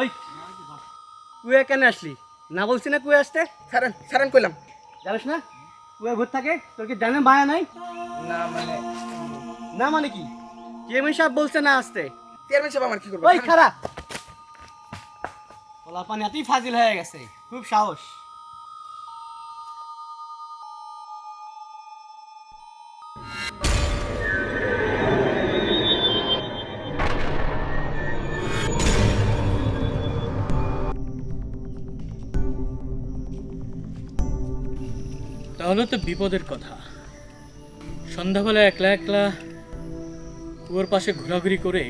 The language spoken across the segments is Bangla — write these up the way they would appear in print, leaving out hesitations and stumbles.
এই কুয়ে কেন আসলি? না বলছি না কুয়ে আসতে? ছাড়েন ছাড়েন কইলাম। জানিস না কুয়ে ভূত থাকে? তোর কি জানে মায়া নাই? না মানে না মানে কি? চেয়ারম্যান সাহেব বলছে না আসতে। চেয়ারম্যান সাহেব আমার কি করবে? ওই খারাপ পোলাপান এতই ফাজিল হয়ে গেছে, খুব সাহস। তাহলে তো বিপদের কথা। সন্ধ্যাবেলা একলা একলা কুয়োর পাশে ঘোরাঘুরি করে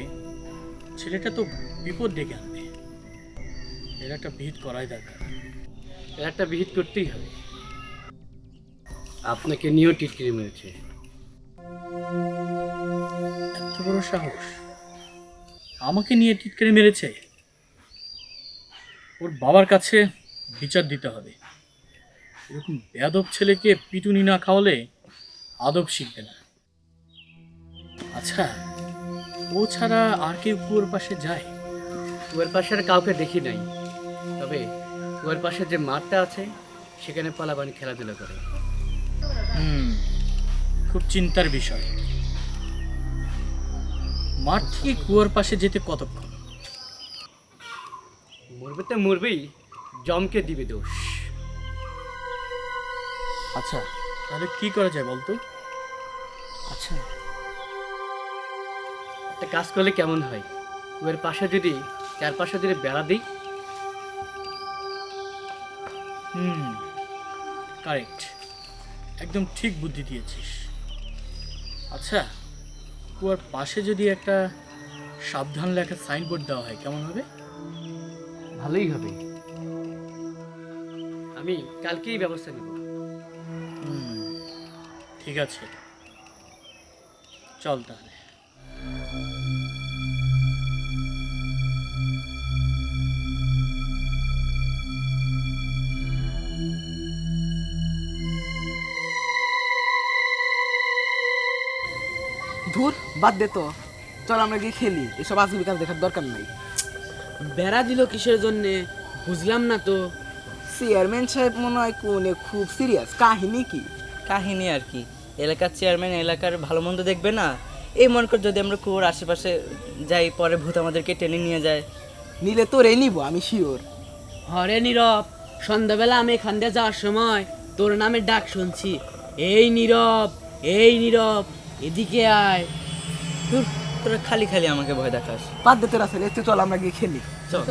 ছেলেটা তো বিপদ ডেকে আনবে। এর একটা বিহিত করাই দরকার। এর একটা বিহিত করতেই হবে। আপনাকে নিয়েও টিটকিরি মেরেছে। এত বড় সাহস! আমাকে নিয়ে টিটকারি মেরেছে। ওর বাবার কাছে বিচার দিতে হবে। এরকম বেয়াদব ছেলেকে পিটুনি না খাওয়ালে আদব শিখবে না। আচ্ছা, ও ছাড়া আর কেউ কুয়োর পাশে যায়? কুয়ের পাশে আর কাউকে দেখি নাই, তবে কুয়ের পাশে যে মাঠটা আছে সেখানে পালাবানি খেলাধুলা করে। খুব চিন্তার বিষয়। মাঠ থেকে কুয়োর পাশে যেতে কতক্ষণ? মরবে তো মরবেই, জমকে দিবে দোষ। আচ্ছা, তাহলে কি করা যায় বলতো? আচ্ছা, একটা কাজ করলে কেমন হয়? কুয়ের পাশে যদি চারপাশে যদি বেড়া দিই। কারেক্ট, একদম ঠিক বুদ্ধি দিয়েছিস। আচ্ছা, কুয়ার পাশে যদি একটা সাবধান লেখা সাইনবোর্ড দেওয়া হয় কেমন হবে? ভালোই হবে। আমি কালকেই ব্যবস্থা নেব। ঠিক আছে, চল তাহলে। ধুর বাদ দে তো, চল আমরা গিয়ে খেলি। এসব আজকে বিকাল দেখার দরকার নাই। বেড়া দিল কিসের জন্যে বুঝলাম না তো। চেয়ারম্যান সাহেব মনে হয় কোনে খুব সিরিয়াস। কাহিনী কি? কাহিনী আর কি, এলাকার চেয়ারম্যান এলাকার ভালো মন্দ দেখবে না। এই মনে কর যদি আমরা কুয়োর আশেপাশে যাই, পরে ভূত আমাদেরকে টেনে নিয়ে যায়। নিলে তোরে নিব, আমি শিওর। হরে নীরব, সন্ধ্যাবেলা আমি এখান দিয়ে যাওয়ার সময় তোর নামে ডাক শুনছি, এই নীরব, এই নীরব, এদিকে আয়। ধুর, তোরা খালি খালি আমাকে ভয় দেখাস। বাদ দে তোরা ছেলে, চল আমরা গিয়ে খেলি। চল।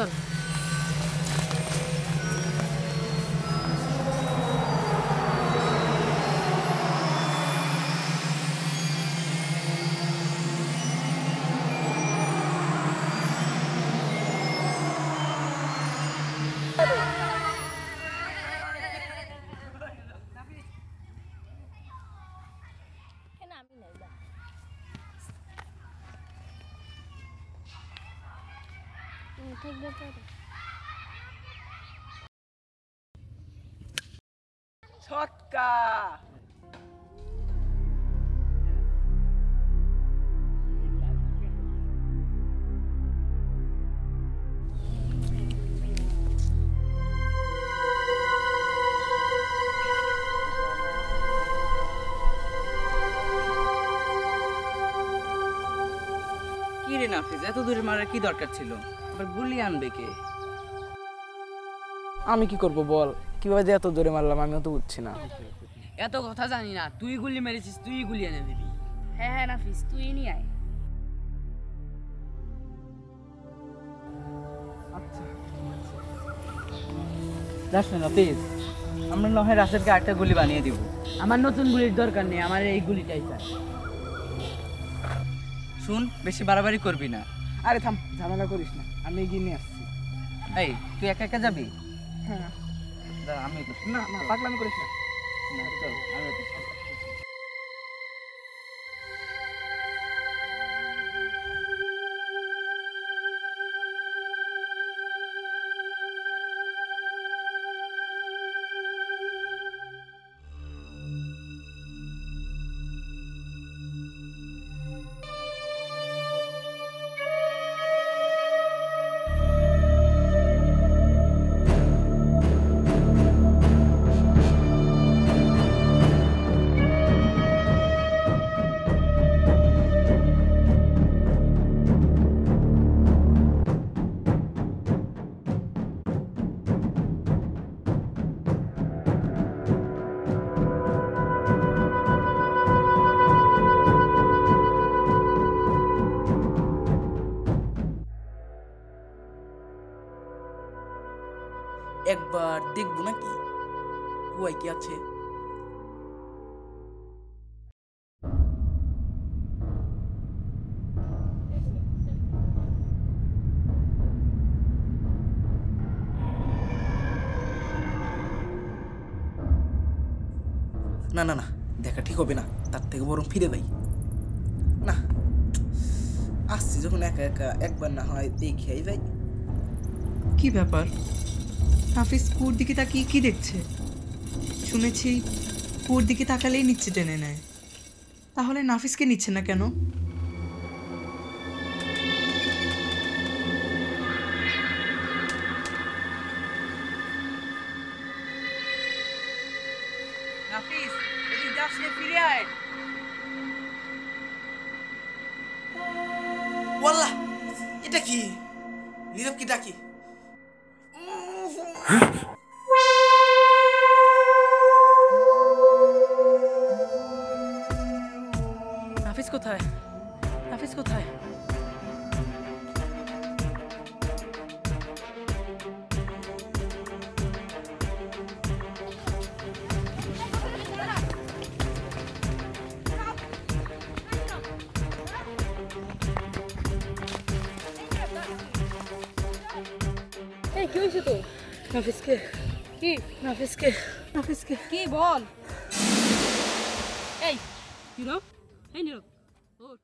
ছক্কা। কি রে নাফিজ, এত দূরে মারার কি দরকার ছিল? আবার গুলি আনবে কে? আমি কি করব বল? কিভাবে যে এত জোরে মারলাম আমিও তো বুঝছি না। এত কথা জানি না, তুই গুলি মেরেছিস, তুই গুলি এনে দিবি। হ্যাঁ হ্যাঁ নাফিস, তুই নিয়ে আয়। যাস না নাফিজ, আমরা না হয় রাসেলকে আরেকটা গুলি বানিয়ে দিব। আমার নতুন গুলির দরকার নেই, আমার এই গুলিটাই চাই। শুন, বেশি বাড়াবাড়ি করবি না। আরে থাম, ঝামেলা করিস না, আমি এগিয়ে নিয়ে আসছি। এই, তুই একা একা যাবি? হ্যাঁ। দাঁড়া, আমি না না, পাগলামি করিস না। চল, আমি একবার দেখবো নাকি কুয়ায় কি আছে। না না না, দেখা ঠিক হবে না, তার থেকে বরং ফিরে যাই। না, আসছি যখন একা একা একবার না হয় দেখেই যাই। কি ব্যাপার? নাফিস কুয়োর দিকে তাকিয়ে কি দেখছে? শুনেছি কুয়োর দিকে তাকালেই নিচ্ছে টেনে নেয়। তাহলে নাফিসকে নিচ্ছে না কেন? নাফিস, এদিক যাস রে, ফিরে আয়। ওয়াল্লাহ, এটা কি? নীরব কি ডাকি? নাফিস কোথায়? নাফিস কোথায়? এই কি হয়েছে তো? নাফিসকে, কি নাফিসকে, নাফিসকে। কি বল? এই নীরব, এই নীরব, ওঠ।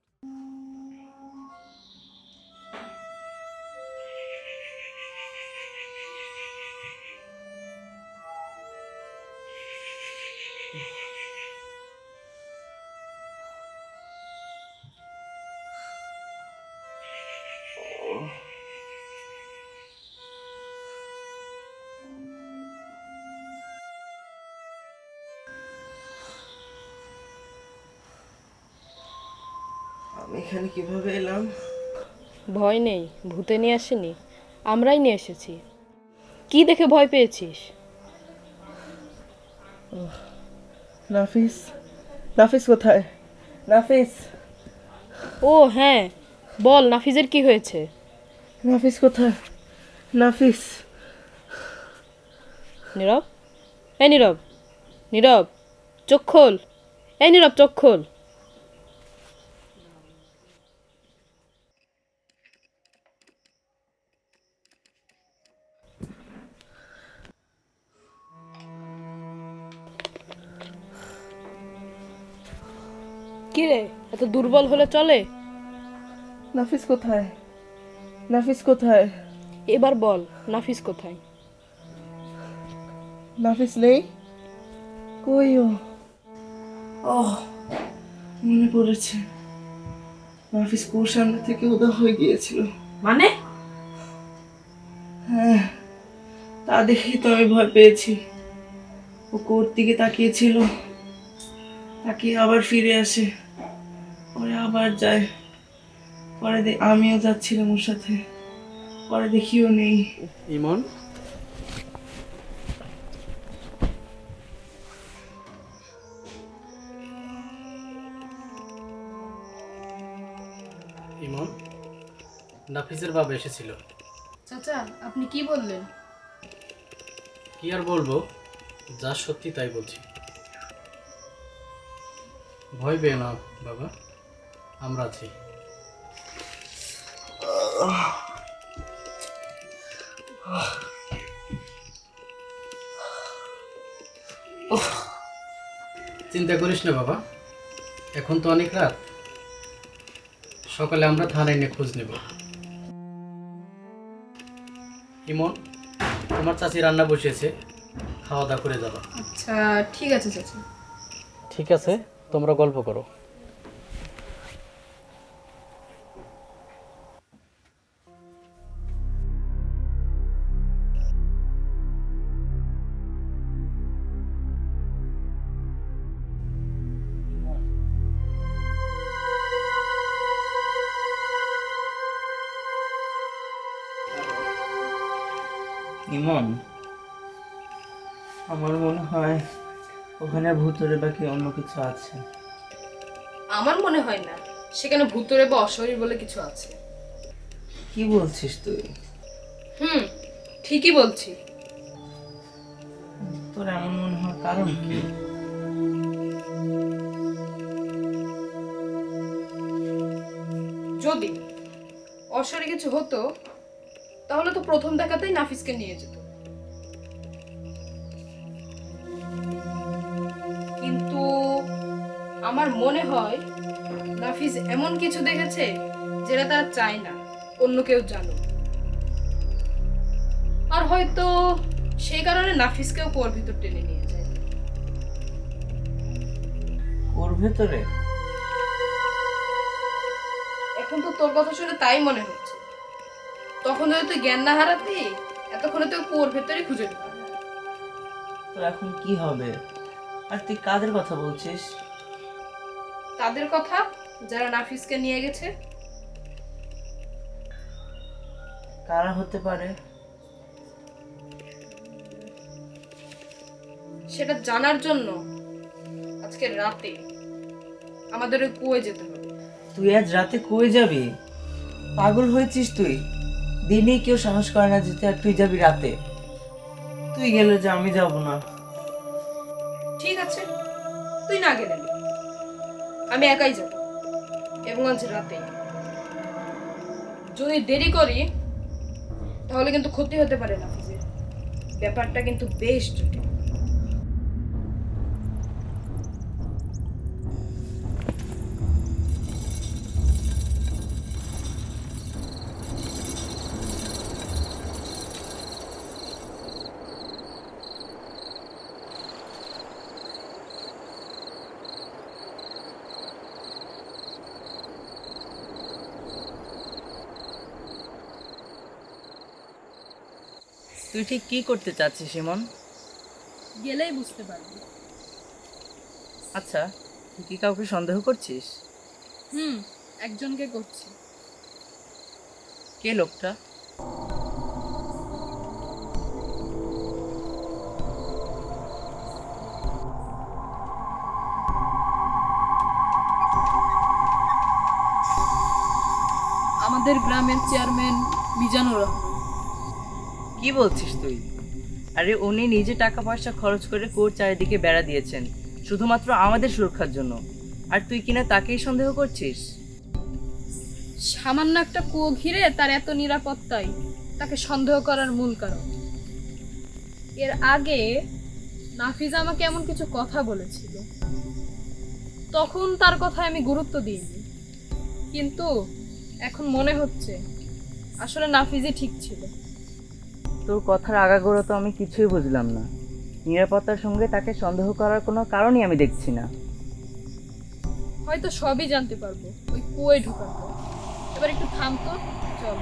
আমি এখানে কিভাবে এলাম? ভয় নেই, ভূতে নিয়ে আসেনি, আমরাই নিয়ে এসেছি। কি দেখে ভয় পেয়েছিস? নাফিস, নাফিস কোথায়? নাফিস, ও হ্যাঁ, বল নাফিজের কি হয়েছে? নাফিস কোথায়? নাফিস। নীরব, এই নীরব, নীরব চোখ খোল, এই নীরব চোখ খোল। কি রে, এত দুর্বল হলে চলে? নাফিস কোথায়? নাফিস কোথায়? এবার বল নাফিস কোথায়? নাফিস নেই? কই ও? মনে পড়েছে, নাফিস কুয়োর সামনে থেকে উদা হয়ে গিয়েছিল। মানে? হ্যাঁ, তা দেখেই তো আমি ভয় পেয়েছি। ও কুয়োর দিকে তাকিয়েছিল, তাকিয়ে আবার ফিরে আসে, পরে আবার যায়, পরে আমিও যাচ্ছিলাম ওর সাথে, পরে দেখিও নেই। ইমন, ইমন, নাফিসের বাবা এসেছিল। চাচা, আপনি কি বললেন? কি আর বলবো, যা সত্যি তাই বলছি। ভয় পেও না বাবা, আমরা আছি। চিন্তা করিস না বাবা, এখন তো অনেক রাত, সকালে আমরা থানায় নিয়ে খোঁজ নেব। ইমন, তোমার চাচি রান্না বসিয়েছে, খাওয়া দাওয়া করে যাবা। আচ্ছা ঠিক আছে চাচা। ঠিক আছে, তোমরা গল্প করো। ইমন, আমার মনে হয় ওখানে ভূতরে বাকি অন্য কিছু আছে। আমার মনে হয় না সেখানে ভূতরে বা অশরীর বলে কিছু আছে। কি বলছিস তুই? ঠিকই বলছি। তোর এমন মনে হওয়ার কারণ কি? যদি অশরী কিছু হতো তাহলে তো প্রথম দেখাতেই নাফিসকে নিয়ে যেত, কিন্তু আমার মনে হয় নাফিস এমন কিছু দেখেছে যেটা তারা চায় না অন্য কেউ জানুক, আর হয়তো সেই কারণে নাফিসকেও কুয়োর ভিতর টেনে নিয়ে যায়। ওর ভেতরে? এখন তো তোর কথা শুনে তাই মনে হচ্ছে। তখন যদি তুই জ্ঞান না হারাতি এতক্ষণে তুই কুয়োর ভেতরে খুঁজে দিবি। তো এখন কি হবে? আর তুই কাদের কথা বলছিস? তাদের কথা যারা নাফিসকে নিয়ে গেছে। কারা হতে পারে? সেটা জানার জন্য আজকে রাতে আমাদের ওই কুয়োয় যেতে হবে। তুই আজ রাতে কই যাবি? পাগল হয়েছিস তুই? দিনে কেউ সাহস করে না যেতে, আর তুই যাবি রাতে? তুই গেলে যে আমি যাব না। ঠিক আছে, তুই না গেলে আমি একাই যাব, এবং আজ রাতে। যদি দেরি করি তাহলে কিন্তু ক্ষতি হতে পারে নাফিসের। ব্যাপারটা কিন্তু বেশ জটিল। তুই ঠিক কি করতে চাচ্ছিস ইমন? গেলেই বুঝতে পারবি। আচ্ছা, তুই কি কাউকে সন্দেহ করছিস? একজনকে করছি। কে লোকটা? আমাদের গ্রামের চেয়ারম্যান মিজানুর রহমান। কি বলছিস তুই? আরে উনি নিজে টাকা পয়সা খরচ করে কুয়োর চারিদিকে বেড়া দিয়েছেন শুধুমাত্র আমাদের সুরক্ষার জন্য, আর তুই কিনা তাকেই সন্দেহ করছিস? সামান্য একটা কুয়ো ঘিরে তার এত নিরাপত্তাই তাকে সন্দেহ করার মূল কারণ। এর আগে নাফিজ আমাকে এমন কিছু কথা বলেছিল, তখন তার কথায় আমি গুরুত্ব দিইনি, কিন্তু এখন মনে হচ্ছে আসলে নাফিজই ঠিক ছিল। তোর কথার আগাগোড়া তো আমি কিছুই বুঝলাম না। নিরাপত্তার সঙ্গে তাকে সন্দেহ করার কোনো কারণই আমি দেখছি না। হয়তো সবই জানতে পারবো ওই কুয়োয় ঢোকার পর। এবার একটু থাম তো, চল।